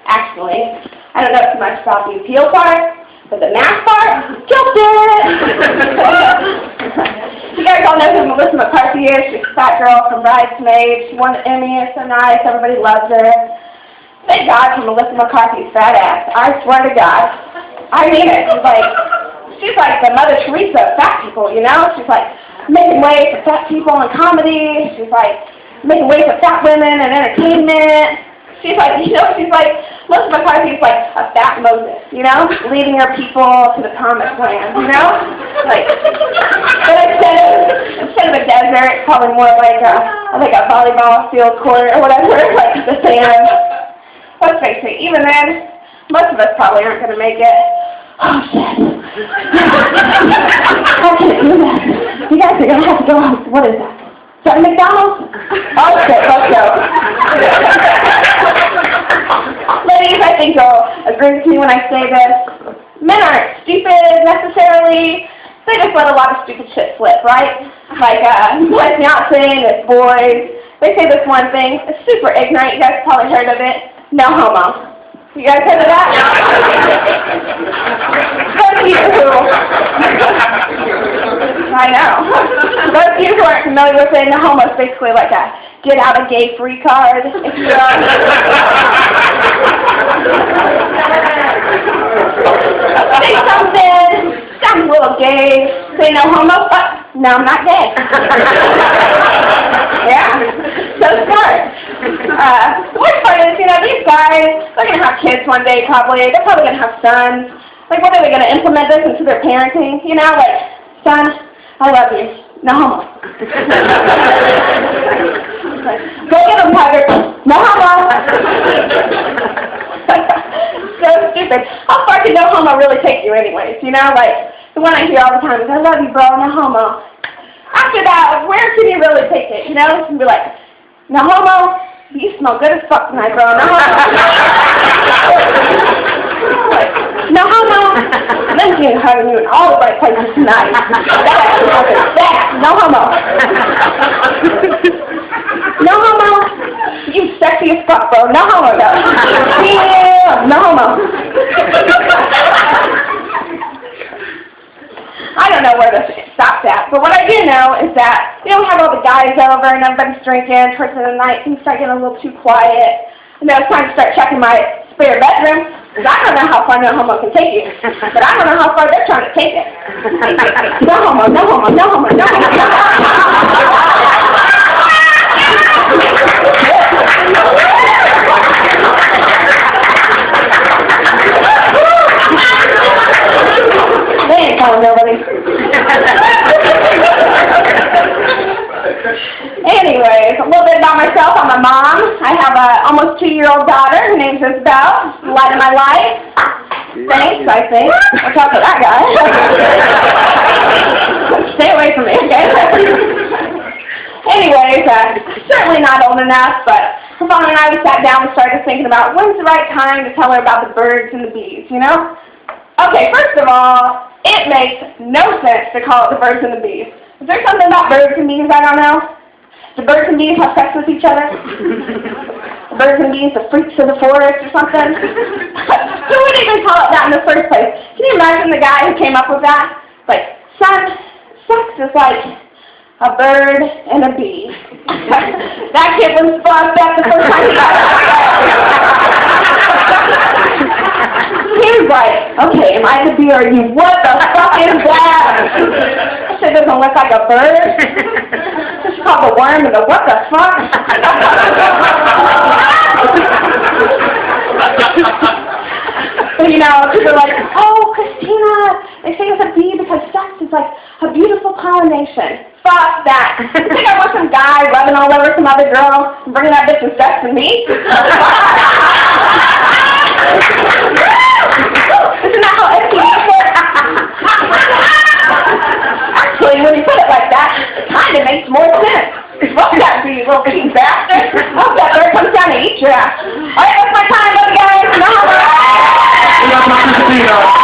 Actually, I don't know too much about the appeal part, but the math part, killed it! You guys all know who Melissa McCarthy is. She's a fat girl from Bridesmaids. She won the Emmy. It's so nice. Everybody loves her. Thank God for Melissa McCarthy's fat ass. I swear to God. I mean it. She's like the Mother Teresa of fat people, you know? She's like making way for fat people in comedy. She's like making way for fat women in entertainment. She's like, you know, Melissa McCarthy's like a fat Moses, you know, leading her people to the promised land, you know? Like, but instead of a desert, probably more like a volleyball field court or whatever, like the sand. Let's face it, even then, most of us probably aren't going to make it. Oh, shit. I can't do that. You guys are going to have to go on. What is that? Is that McDonald's? Oh, shit, let's go. Ladies, I think you'll agree with me when I say this. Men aren't stupid, necessarily. They just let a lot of stupid shit slip, right? Like, my fiancé and his boys, they say this one thing. It's super ignorant. You guys probably heard of it. No homo. You guys heard of that? Those of you who... I know. Those of you who aren't familiar with it, no homo is basically like a get-out-of-gay-free card. If you say something, sounds a little gay, say no homo, but no, I'm not gay. Yeah, so smart. The worst part is, you know, these guys, they're going to have kids one day probably. They're probably going to have sons. Like, what are they going to implement this into their parenting? You know, like, son, I love you. No homo. Go get him, Tiger. No homo. So stupid. How far can no homo really take you anyways? You know, like, the one I hear all the time is, I love you, bro, no homo. After that, where can you really take it? You know, you can be like, no homo, you smell good as fuck tonight, bro. No homo. No homo. Lindsay is hugging you in all the right places tonight. That. No homo. No homo. You sexy as fuck, bro. No homo, though. Yeah. No homo. I don't know where this stops at, but what I do know is that we don't have all the guys over and everybody's drinking towards the end of the night. Things start getting a little too quiet. I know it's time to start checking my spare bedroom, because I don't know how far no homo can take you, but I don't know how far they're trying to take it. No homo, no homo, no homo, no homo, no homo. They ain't telling nobody. Anyways, a little bit about myself. I'm a mom. I have an almost 2-year-old daughter. Her name's Isabel. She's the light of my life. Thanks, I think. Watch out for that guy. Stay away from me, okay? Anyways, certainly not old enough, but her mom and I, we sat down and started thinking about when's the right time to tell her about the birds and the bees, you know? Okay, first of all, it makes no sense to call it the birds and the bees. Is there something about birds and bees I don't know? Do birds and bees have sex with each other? The birds and bees, the freaks of the forest or something? Who would even call it that in the first place? Can you imagine the guy who came up with that? Like, son, sex is like a bird and a bee. That kid was fucked up the first time he got it. He was like, okay, am I the bee or are you? What the fuck is that? That shit doesn't look like a bird. It's called the worm and the what the fuck? But you know, people are like, oh, Kristina, they say it's a bee because sex is like a beautiful pollination. Fuck that. You think I want some guy rubbing all over some other girl and bringing that bitch and sex to me? Isn't that how STDs work? Actually, when you put it like that, it kind of makes more sense. Fuck that bee, you little cheap bastard. Hope that bird comes down to eat your ass. Alright, that's my time, love you guys. No.